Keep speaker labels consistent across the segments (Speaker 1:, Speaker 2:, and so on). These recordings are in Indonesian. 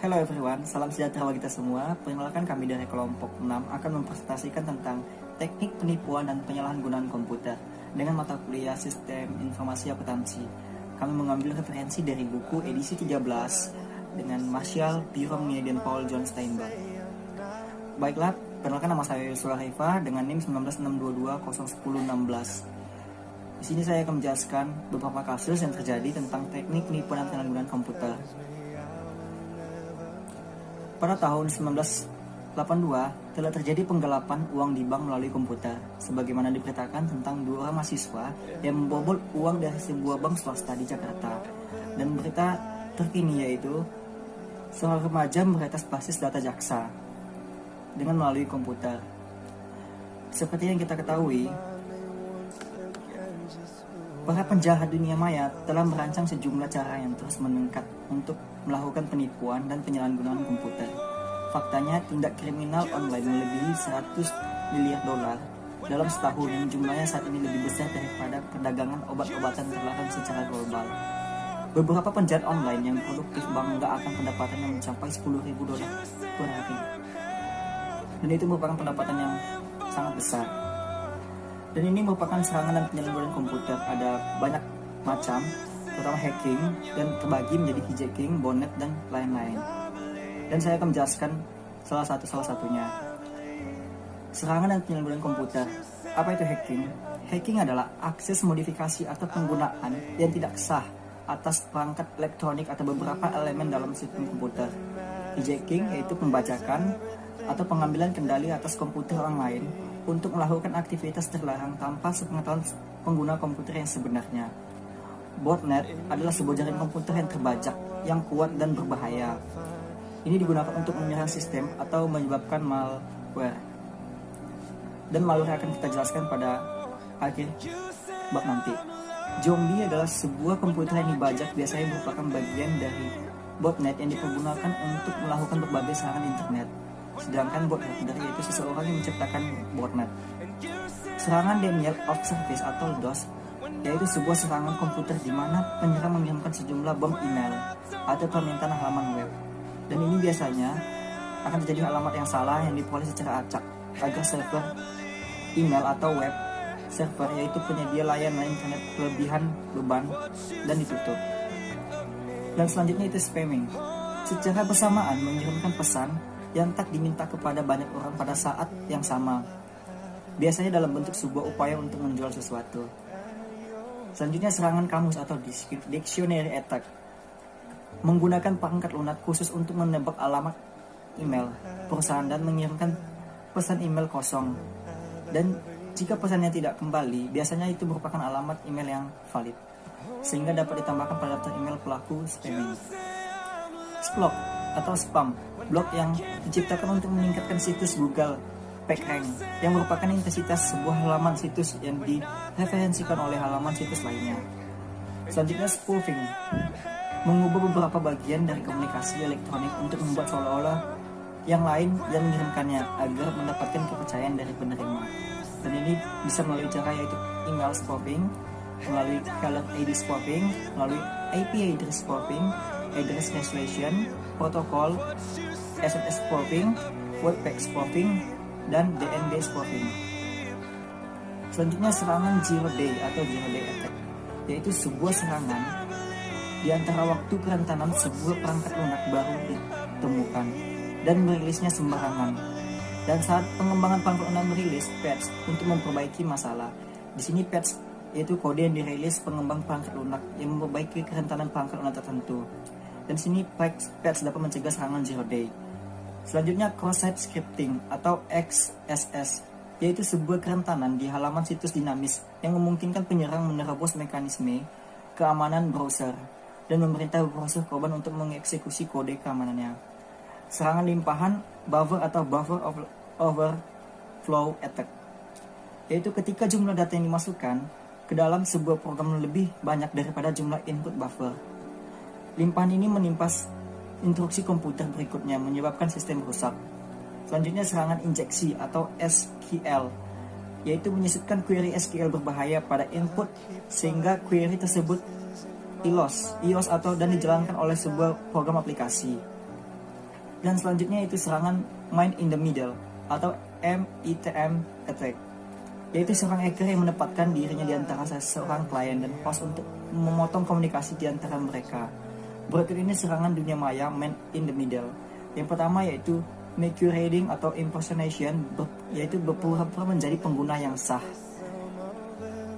Speaker 1: Hello everyone, salam sejahtera bagi kita semua. Perkenalkan kami dari kelompok 6 akan mempresentasikan tentang teknik penipuan dan penyalahgunaan komputer dengan mata kuliah Sistem Informasi Akuntansi. Kami mengambil referensi dari buku edisi 13 dengan Marshall, Biromnia, dan Paul John Steinberg. Baiklah, perkenalkan nama saya Yusuf Haifa dengan NIM 1962201016. Di sini saya akan menjelaskan beberapa kasus yang terjadi tentang teknik penipuan dan penyalahgunaan komputer. Pada tahun 1982, telah terjadi penggelapan uang di bank melalui komputer, sebagaimana diberitakan tentang dua orang mahasiswa yang membobol uang dari sebuah bank swasta di Jakarta. Dan berita terkini yaitu, seorang remaja meretas basis data jaksa dengan melalui komputer. Seperti yang kita ketahui, para penjahat dunia maya telah merancang sejumlah cara yang terus meningkat untuk melakukan penipuan dan penyalahgunaan komputer. Faktanya, tindak kriminal online melebihi 100 miliar dolar dalam setahun, yang jumlahnya saat ini lebih besar daripada perdagangan obat-obatan terlarang secara global. Beberapa penjahat online yang produktif bangga akan pendapatan yang mencapai 10.000 dolar per hari. Dan itu merupakan pendapatan yang sangat besar. Dan ini merupakan serangan dan penyalahgunaan komputer. Ada banyak macam, terutama hacking, dan terbagi menjadi hijacking, botnet, dan lain-lain. Dan saya akan menjelaskan salah satunya. Serangan dan penyalahgunaan komputer. Apa itu hacking? Hacking adalah akses modifikasi atau penggunaan yang tidak sah atas perangkat elektronik atau beberapa elemen dalam sistem komputer. Hijacking yaitu pembajakan atau pengambilan kendali atas komputer orang lain untuk melakukan aktivitas terlarang tanpa sepengetahuan pengguna komputer yang sebenarnya. Botnet adalah sebuah jaringan komputer yang terbajak, yang kuat dan berbahaya. Ini digunakan untuk menyerang sistem atau menyebabkan malware. Dan malware akan kita jelaskan pada akhir bab nanti. Zombie adalah sebuah komputer yang dibajak, biasanya merupakan bagian dari botnet yang dipergunakan untuk melakukan berbagai serangan internet. Sedangkan botnet yaitu seseorang yang menciptakan botnet. Serangan denial of service atau DOS yaitu sebuah serangan komputer di mana penyerang mengirimkan sejumlah bom email atau permintaan halaman web. Dan ini biasanya akan terjadi alamat yang salah yang diperoleh secara acak agar server email atau web server yaitu penyedia layanan internet kelebihan beban dan ditutup. Dan selanjutnya itu spamming. Secara bersamaan mengirimkan pesan yang tak diminta kepada banyak orang pada saat yang sama, biasanya dalam bentuk sebuah upaya untuk menjual sesuatu. Selanjutnya serangan kamus atau dictionary attack, menggunakan perangkat lunak khusus untuk menebak alamat email perusahaan dan mengirimkan pesan email kosong. Dan jika pesannya tidak kembali, biasanya itu merupakan alamat email yang valid, sehingga dapat ditambahkan pada daftar email pelaku spamming. Splok atau spam, blog yang diciptakan untuk meningkatkan situs Google PageRank yang merupakan intensitas sebuah halaman situs yang direferensikan oleh halaman situs lainnya. Selanjutnya spoofing, mengubah beberapa bagian dari komunikasi elektronik untuk membuat seolah-olah yang lain yang mengirimkannya agar mendapatkan kepercayaan dari penerima. Dan ini bisa melalui cara yaitu email spoofing, melalui caller ID spoofing, melalui IP address spoofing, address cancellation, protokol, SMS spoofing, webpack spoofing, dan DND spoofing. Selanjutnya serangan zero day atau zero day attack, yaitu sebuah serangan di antara waktu kerentanan sebuah perangkat lunak baru ditemukan dan merilisnya sembarangan. Dan saat pengembangan perangkat lunak merilis patch untuk memperbaiki masalah. Di sini patch yaitu kode yang dirilis pengembang perangkat lunak yang memperbaiki kerentanan perangkat lunak tertentu. Dan sini patch dapat mencegah serangan zero day. Selanjutnya cross-site scripting atau XSS, yaitu sebuah kerentanan di halaman situs dinamis yang memungkinkan penyerang menerobos mekanisme keamanan browser dan memerintah browser korban untuk mengeksekusi kode keamanannya. Serangan limpahan buffer atau buffer overflow attack, yaitu ketika jumlah data yang dimasukkan ke dalam sebuah program lebih banyak daripada jumlah input buffer. Limpahan ini menimpas instruksi komputer berikutnya, menyebabkan sistem rusak. Selanjutnya serangan injeksi atau SQL, yaitu menyisipkan query SQL berbahaya pada input sehingga query tersebut iOS atau dan dijalankan oleh sebuah program aplikasi. Dan selanjutnya itu serangan man in the middle atau MITM attack, yaitu seorang hacker yang menempatkan dirinya di antara seorang klien dan host untuk memotong komunikasi di antara mereka. Berikut ini serangan dunia maya man in the middle. Yang pertama yaitu masquerading atau impersonation, yaitu berpura-pura menjadi pengguna yang sah.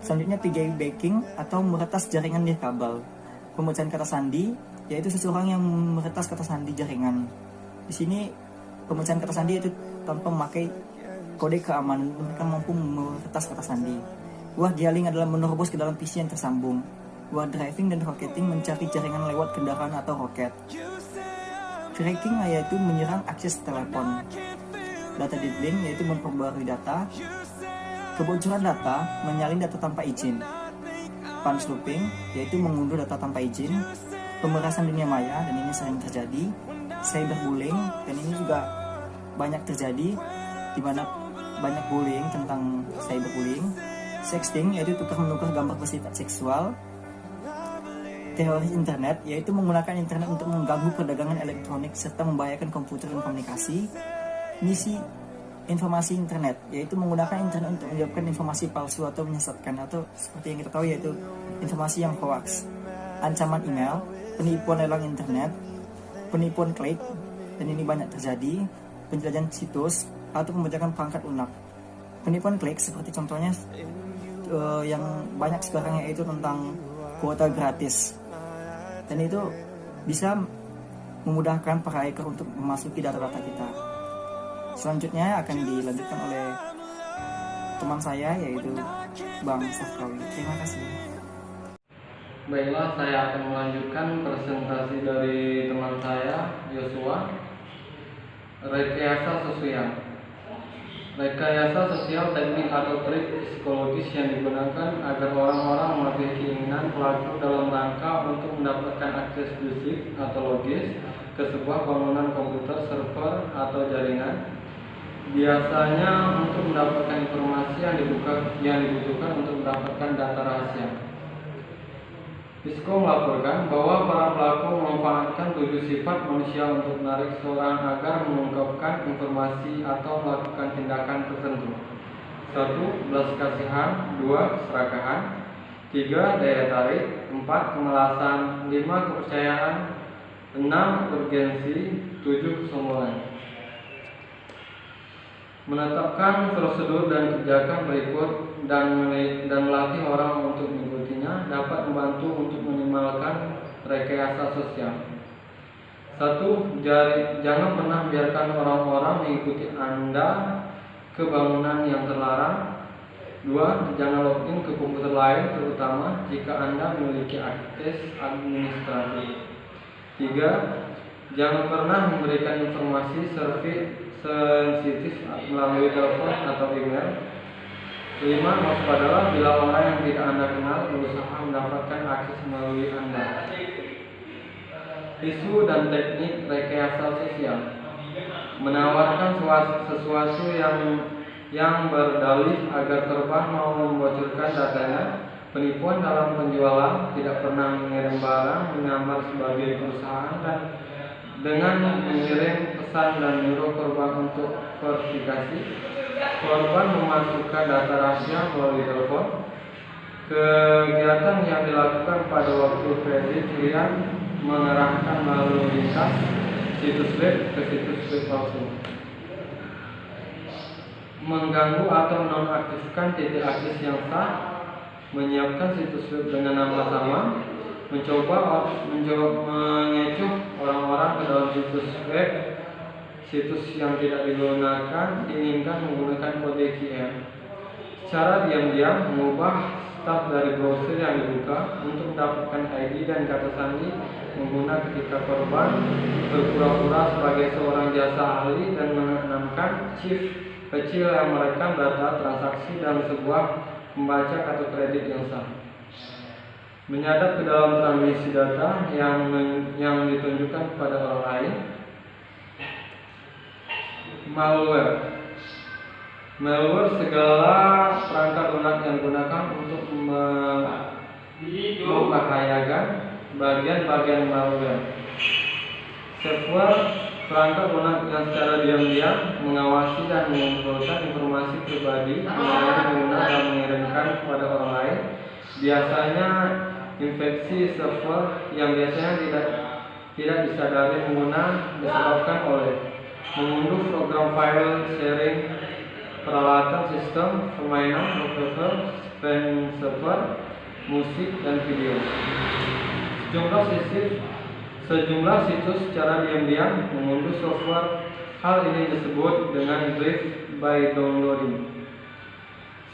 Speaker 1: Selanjutnya piggybacking atau meretas jaringan nirkabel. Pemecahan kata sandi, yaitu seseorang yang meretas kata sandi jaringan. Di sini pemecahan kata sandi itu tanpa memakai kode keamanan, mereka mampu meretas kata sandi. Wah dialing adalah menerobos ke dalam PC yang tersambung. Wah driving dan rocketing mencari jaringan lewat kendaraan atau roket. Cracking yaitu menyerang akses telepon. Data diddling yaitu memperbarui data. Kebocoran data menyalin data tanpa izin. Punch looping yaitu mengunduh data tanpa izin. Pemerasan dunia maya, dan ini sering terjadi. Cyberbullying, dan ini juga banyak terjadi, di mana banyak bullying tentang cyberbullying. Sexting yaitu tukar-menukar gambar bersifat seksual. Teroris internet yaitu menggunakan internet untuk mengganggu perdagangan elektronik serta membahayakan komputer dan komunikasi. Misi informasi internet yaitu menggunakan internet untuk menyiapkan informasi palsu atau menyesatkan, atau seperti yang kita tahu yaitu informasi yang hoax. Ancaman email, penipuan lelang internet, penipuan klik, dan ini banyak terjadi. Penjelajahan situs atau pembajakan perangkat lunak. Penipuan klik seperti contohnya yang banyak sekarang yaitu tentang kuota gratis, dan itu bisa memudahkan para hacker untuk memasuki data-data kita. Selanjutnya akan dilanjutkan oleh teman saya yaitu Bang Safrawi. Terima kasih.
Speaker 2: Baiklah, saya akan melanjutkan presentasi dari teman saya, Joshua. Rekayasa sosial. Rekayasa sosial teknik atau trik psikologis yang digunakan agar orang-orang melebihi keinginan pelaku dalam rangka untuk mendapatkan akses fisik atau logis ke sebuah bangunan komputer, server, atau jaringan. Biasanya untuk mendapatkan informasi yang dibutuhkan untuk mendapatkan data rahasia. Pisco melaporkan bahwa para pelaku memanfaatkan 7 sifat manusia untuk menarik seseorang agar mengungkapkan informasi atau melakukan tindakan tertentu. 1. Belas kasihan. 2. Serakahan. 3. Daya tarik. 4. Kemalasan. 5. Kepercayaan. 6. Urgensi. 7. Kesombongan. Menetapkan prosedur dan kebijakan berikut dan melatih orang untuk mengikutinya dapat membantu untuk meminimalkan rekayasa sosial. 1. Jangan pernah biarkan orang-orang mengikuti Anda ke bangunan yang terlarang. 2. Jangan login ke komputer lain, terutama jika Anda memiliki akses administratif. 3. Jangan pernah memberikan informasi sensitif melalui telepon atau email. 5. Waspadalah bila orang yang tidak Anda kenal berusaha mendapatkan akses melalui Anda. Isu dan teknik rekayasa sosial. Menawarkan sesuatu yang berdalih agar korban mau membocorkan datanya. Penipuan dalam penjualan, tidak pernah mengirim barang, menyamar sebagai perusahaan dan dengan mengirim pesan dan menyuruh korban untuk verifikasi. Korban memasukkan data rahasia melalui telepon. Kegiatan yang dilakukan pada waktu kredit klien mengarahkan lalu lintas situs web ke situs web palsu. Mengganggu atau menonaktifkan titik akses yang sah. Menyiapkan situs web dengan nama sama. Mencoba mengecoh orang-orang ke dalam situs web. Situs yang tidak digunakan diinginkan menggunakan kode QR. Secara diam-diam mengubah staf dari browser yang dibuka untuk mendapatkan ID dan kata sandi menggunakan ketika korban berpura-pura sebagai seorang jasa ahli dan menanamkan chip kecil yang merekam data transaksi dalam sebuah pembaca kartu kredit yang sah. Menyadap ke dalam transmisi data yang ditunjukkan kepada orang lain. Malware segala perangkat lunak yang digunakan untuk membahayakan bagian-bagian malware. Software Perangkat lunak yang secara diam-diam mengawasi dan mengumpulkan informasi pribadi mengenai pengguna dan mengirimkan kepada orang lain. Biasanya infeksi server yang biasanya tidak disadari pengguna disebabkan oleh mengunduh program file sharing, peralatan sistem, permainan, komputer, spam server, musik, dan video. Sejumlah situs secara diam-diam mengunduh software. Hal ini disebut dengan drift by downloading.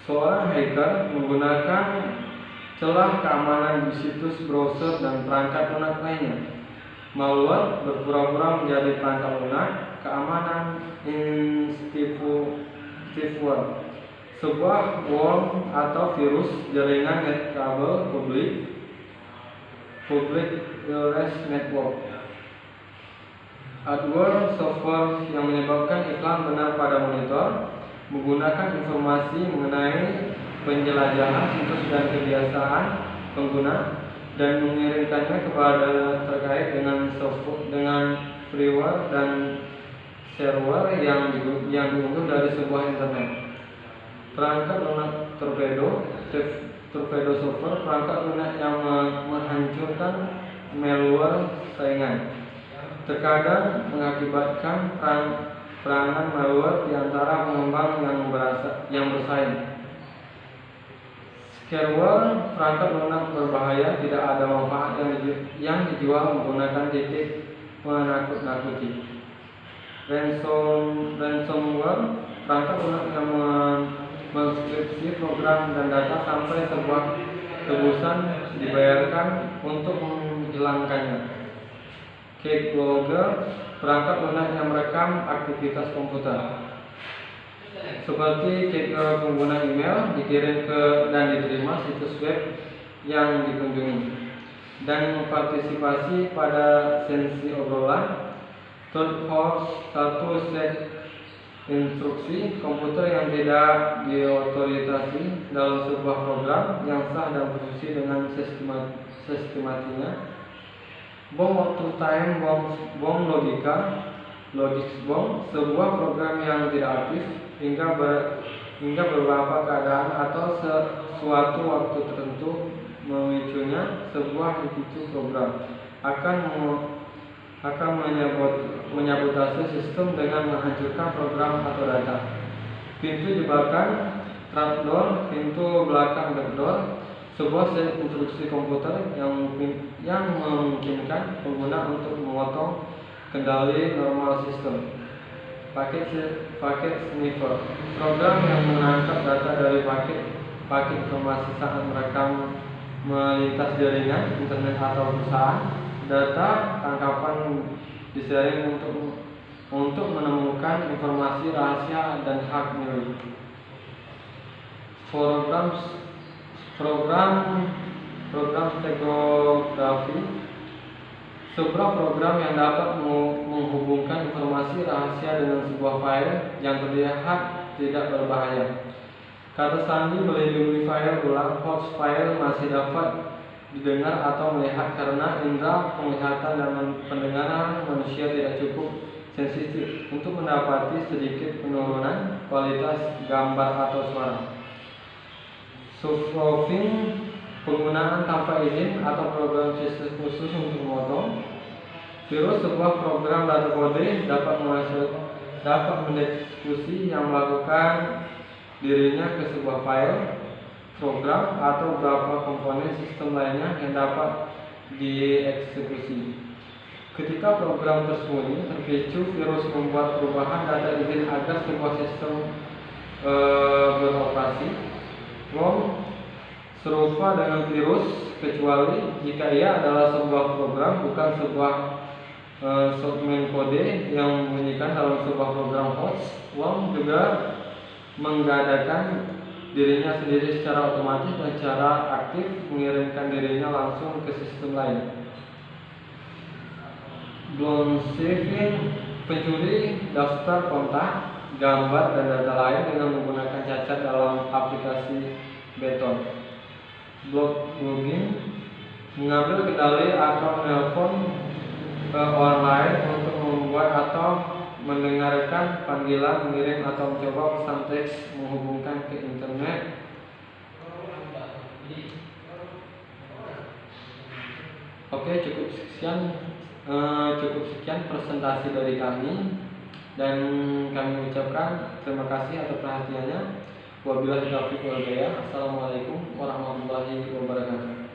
Speaker 2: Seorang hacker menggunakan celah keamanan di situs browser dan perangkat lunak lainnya. Malware berpura-pura menjadi perangkat lunak keamanan insecure, sebuah worm atau virus jaringan net kabel publik wireless network. Adware software yang menyebabkan iklan benar pada monitor, menggunakan informasi mengenai penjelajahan situs dan kebiasaan pengguna, dan mengirimkannya kepada terkait dengan freeware dan shareware yang diunduh dari sebuah internet. Perangkat lunak torpedo software, perangkat lunak yang menghancurkan malware saingan. Terkadang mengakibatkan perangan malware di antara pengembang yang bersaing. Shareware, perangkat lunak berbahaya, tidak ada manfaat yang dijual menggunakan titik menakut-nakuti. Ransomware, perangkat lunak yang menskripsi program dan data sampai sebuah tebusan dibayarkan untuk menghilangkannya. Keylogger, perangkat lunak yang merekam aktivitas komputer. Seperti keylogger pengguna email dikirim ke dan diterima situs web yang dikunjungi, dan partisipasi pada sesi obrolan. Third host, satu set instruksi komputer yang tidak diotorisasi dalam sebuah program yang sah dan berfungsi dengan sistematinya. Bom waktu time bom logics bom, sebuah program yang tidak aktif hingga beberapa keadaan atau suatu waktu tertentu memicunya. Sebuah dipicu program akan menyabotase sistem dengan menghancurkan program atau data. Pintu jebakan, trapdoor, pintu belakang backdoor, sebuah set instruksi komputer yang memungkinkan pengguna untuk memotong kendali normal sistem. Paket sniffer, program yang menangkap data dari paket informasi saat merekam melintas jaringan internet atau perusahaan. Data tangkapan disaring untuk menemukan informasi rahasia dan hak milik. Program stereografi, sebuah program yang dapat menghubungkan informasi rahasia dengan sebuah file yang terlihat tidak berbahaya. Kata sandi melindungi file ulang. Host file masih dapat didengar atau melihat karena indera penglihatan dan pendengaran manusia tidak cukup sensitif untuk mendapati sedikit penurunan kualitas gambar atau suara. Spoofing, penggunaan tanpa izin atau program khusus untuk memotong. Virus, sebuah program data kode dapat mendeteksi yang melakukan dirinya ke sebuah file, program, atau beberapa komponen sistem lainnya yang dapat dieksekusi. Ketika program tersembunyi terpicu, virus membuat perubahan data izin agar sebuah sistem beroperasi. ROM serupa dengan virus, kecuali jika ia adalah sebuah program, bukan sebuah segmen kode yang membunyikan dalam sebuah program host. ROM juga mengadakan dirinya sendiri secara otomatis dan secara aktif mengirimkan dirinya langsung ke sistem lain. Blonseving, pencuri daftar kontak, gambar, dan data lain dengan menggunakan cacat dalam aplikasi beton. Blogging, mengambil kendali atau menelpon orang lain untuk membuat atau mendengarkan panggilan, mengirim atau mencoba pesan teks menghubungkan ke internet. Oke, cukup sekian presentasi dari kami, dan kami ucapkan terima kasih atas perhatiannya. Wabillahi taufiq wal hidayah. Assalamualaikum warahmatullahi wabarakatuh.